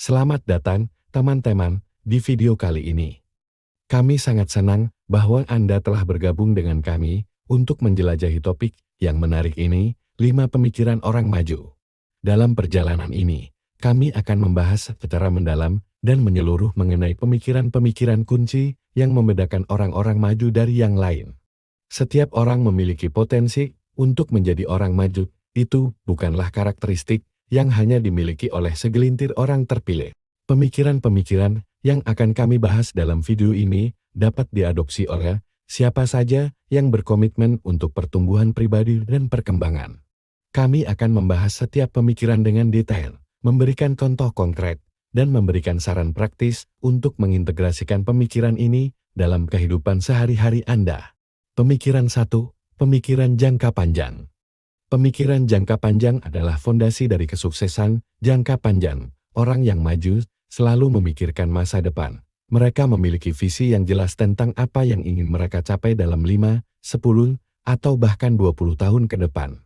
Selamat datang, teman-teman, di video kali ini. Kami sangat senang bahwa Anda telah bergabung dengan kami untuk menjelajahi topik yang menarik ini, 5 pemikiran orang maju. Dalam perjalanan ini, kami akan membahas secara mendalam dan menyeluruh mengenai pemikiran-pemikiran kunci yang membedakan orang-orang maju dari yang lain. Setiap orang memiliki potensi untuk menjadi orang maju. Itu bukanlah karakteristik yang hanya dimiliki oleh segelintir orang terpilih. Pemikiran-pemikiran yang akan kami bahas dalam video ini dapat diadopsi oleh siapa saja yang berkomitmen untuk pertumbuhan pribadi dan perkembangan. Kami akan membahas setiap pemikiran dengan detail, memberikan contoh konkret, dan memberikan saran praktis untuk mengintegrasikan pemikiran ini dalam kehidupan sehari-hari Anda. Pemikiran 1, pemikiran jangka panjang. Pemikiran jangka panjang adalah fondasi dari kesuksesan jangka panjang. Orang yang maju selalu memikirkan masa depan. Mereka memiliki visi yang jelas tentang apa yang ingin mereka capai dalam 5, 10, atau bahkan 20 tahun ke depan.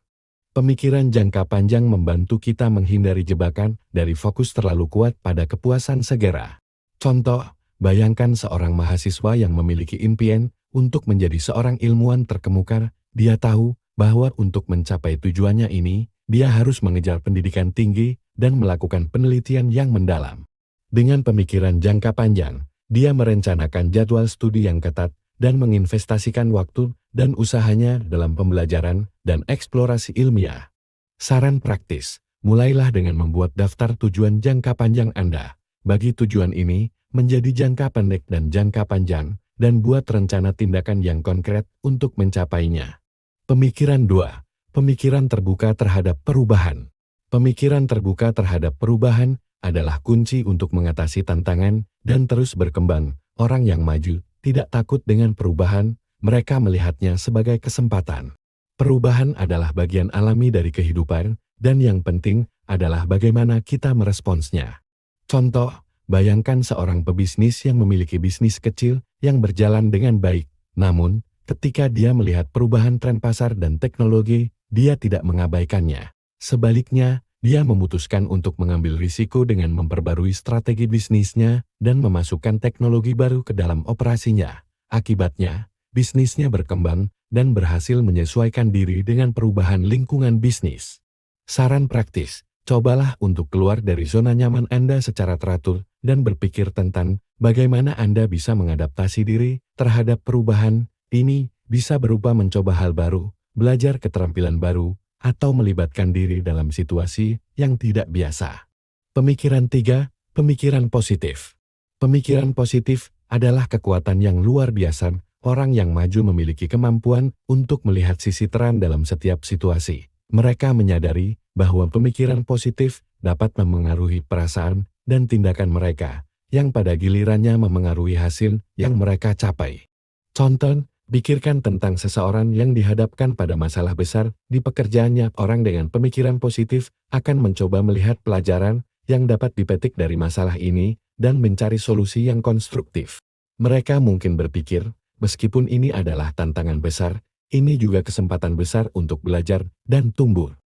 Pemikiran jangka panjang membantu kita menghindari jebakan dari fokus terlalu kuat pada kepuasan segera. Contoh, bayangkan seorang mahasiswa yang memiliki impian untuk menjadi seorang ilmuwan terkemuka. Dia tahu bahwa untuk mencapai tujuannya ini, dia harus mengejar pendidikan tinggi dan melakukan penelitian yang mendalam. Dengan pemikiran jangka panjang, dia merencanakan jadwal studi yang ketat dan menginvestasikan waktu dan usahanya dalam pembelajaran dan eksplorasi ilmiah. Saran praktis, mulailah dengan membuat daftar tujuan jangka panjang Anda. Bagi tujuan ini menjadi jangka pendek dan jangka panjang, dan buat rencana tindakan yang konkret untuk mencapainya. Pemikiran 2. Pemikiran terbuka terhadap perubahan. Pemikiran terbuka terhadap perubahan adalah kunci untuk mengatasi tantangan dan terus berkembang. Orang yang maju tidak takut dengan perubahan, mereka melihatnya sebagai kesempatan. Perubahan adalah bagian alami dari kehidupan, dan yang penting adalah bagaimana kita meresponsnya. Contoh, bayangkan seorang pebisnis yang memiliki bisnis kecil yang berjalan dengan baik, namun ketika dia melihat perubahan tren pasar dan teknologi, dia tidak mengabaikannya. Sebaliknya, dia memutuskan untuk mengambil risiko dengan memperbarui strategi bisnisnya dan memasukkan teknologi baru ke dalam operasinya. Akibatnya, bisnisnya berkembang dan berhasil menyesuaikan diri dengan perubahan lingkungan bisnis. Saran praktis, cobalah untuk keluar dari zona nyaman Anda secara teratur dan berpikir tentang bagaimana Anda bisa mengadaptasi diri terhadap perubahan. Ini bisa berupa mencoba hal baru, belajar keterampilan baru, atau melibatkan diri dalam situasi yang tidak biasa. Pemikiran 3, pemikiran positif. Pemikiran positif adalah kekuatan yang luar biasa. Orang yang maju memiliki kemampuan untuk melihat sisi terang dalam setiap situasi. Mereka menyadari bahwa pemikiran positif dapat memengaruhi perasaan dan tindakan mereka, yang pada gilirannya memengaruhi hasil yang mereka capai. Contoh, pikirkan tentang seseorang yang dihadapkan pada masalah besar di pekerjaannya. Orang dengan pemikiran positif akan mencoba melihat pelajaran yang dapat dipetik dari masalah ini dan mencari solusi yang konstruktif. Mereka mungkin berpikir, meskipun ini adalah tantangan besar, ini juga kesempatan besar untuk belajar dan tumbuh.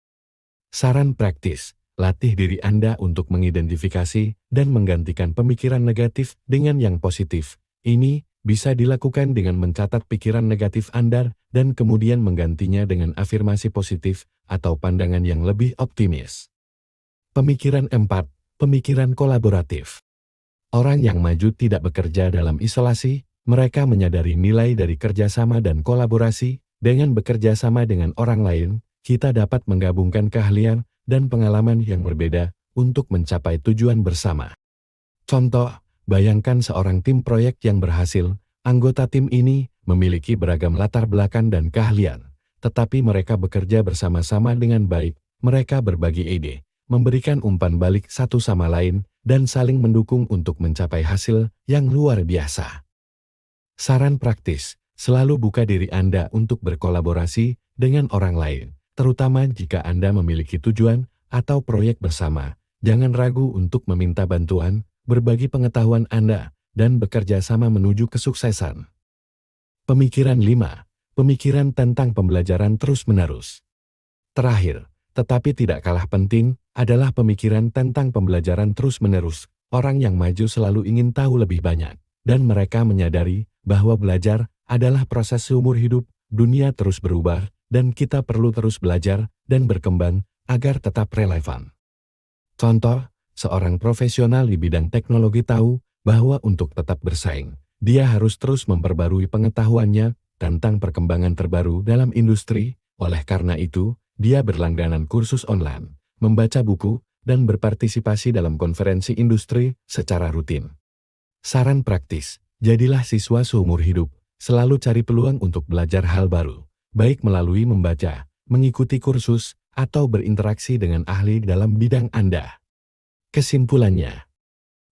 Saran praktis, latih diri Anda untuk mengidentifikasi dan menggantikan pemikiran negatif dengan yang positif. Ini bisa dilakukan dengan mencatat pikiran negatif Anda dan kemudian menggantinya dengan afirmasi positif atau pandangan yang lebih optimis. Pemikiran 4, pemikiran kolaboratif. Orang yang maju tidak bekerja dalam isolasi, mereka menyadari nilai dari kerjasama dan kolaborasi. Dengan bekerja sama dengan orang lain, kita dapat menggabungkan keahlian dan pengalaman yang berbeda untuk mencapai tujuan bersama. Contoh, bayangkan seorang tim proyek yang berhasil. Anggota tim ini memiliki beragam latar belakang dan keahlian, tetapi mereka bekerja bersama-sama dengan baik. Mereka berbagi ide, memberikan umpan balik satu sama lain, dan saling mendukung untuk mencapai hasil yang luar biasa. Saran praktis, selalu buka diri Anda untuk berkolaborasi dengan orang lain, terutama jika Anda memiliki tujuan atau proyek bersama. Jangan ragu untuk meminta bantuan, berbagi pengetahuan Anda, dan bekerja sama menuju kesuksesan. Pemikiran 5, pemikiran tentang pembelajaran terus-menerus. Terakhir, tetapi tidak kalah penting, adalah pemikiran tentang pembelajaran terus-menerus. Orang yang maju selalu ingin tahu lebih banyak, dan mereka menyadari bahwa belajar adalah proses seumur hidup. Dunia terus berubah, dan kita perlu terus belajar dan berkembang agar tetap relevan. Contoh, seorang profesional di bidang teknologi tahu bahwa untuk tetap bersaing, dia harus terus memperbarui pengetahuannya tentang perkembangan terbaru dalam industri. Oleh karena itu, dia berlangganan kursus online, membaca buku, dan berpartisipasi dalam konferensi industri secara rutin. Saran praktis, jadilah siswa seumur hidup, selalu cari peluang untuk belajar hal baru, baik melalui membaca, mengikuti kursus, atau berinteraksi dengan ahli dalam bidang Anda. Kesimpulannya,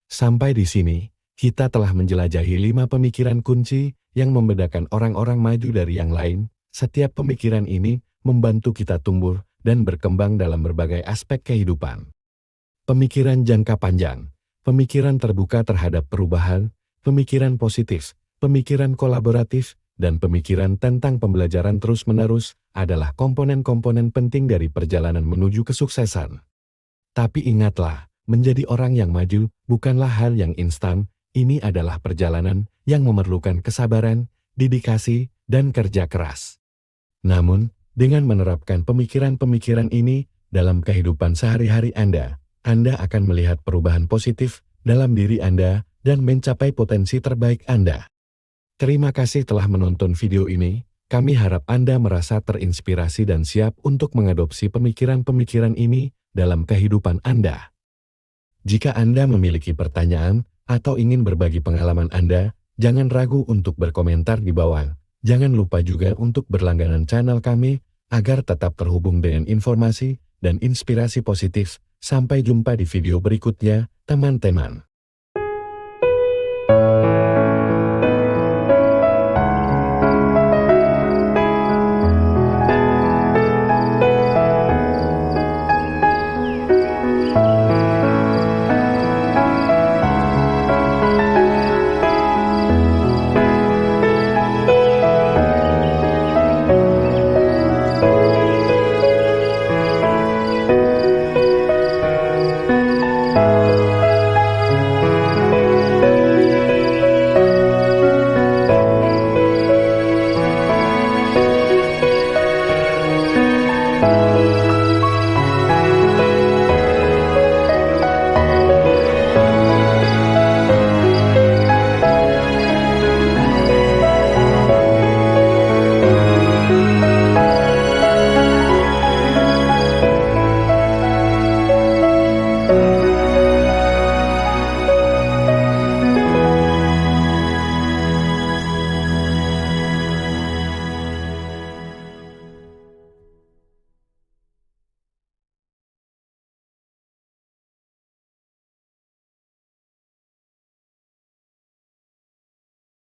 sampai di sini, kita telah menjelajahi 5 pemikiran kunci yang membedakan orang-orang maju dari yang lain. Setiap pemikiran ini membantu kita tumbuh dan berkembang dalam berbagai aspek kehidupan. Pemikiran jangka panjang, pemikiran terbuka terhadap perubahan, pemikiran positif, pemikiran kolaboratif, dan pemikiran tentang pembelajaran terus-menerus adalah komponen-komponen penting dari perjalanan menuju kesuksesan. Tapi ingatlah, menjadi orang yang maju bukanlah hal yang instan. Ini adalah perjalanan yang memerlukan kesabaran, dedikasi, dan kerja keras. Namun, dengan menerapkan pemikiran-pemikiran ini dalam kehidupan sehari-hari Anda akan melihat perubahan positif dalam diri Anda dan mencapai potensi terbaik Anda. Terima kasih telah menonton video ini. Kami harap Anda merasa terinspirasi dan siap untuk mengadopsi pemikiran-pemikiran ini dalam kehidupan Anda. Jika Anda memiliki pertanyaan atau ingin berbagi pengalaman Anda, jangan ragu untuk berkomentar di bawah. Jangan lupa juga untuk berlangganan channel kami agar tetap terhubung dengan informasi dan inspirasi positif. Sampai jumpa di video berikutnya, teman-teman.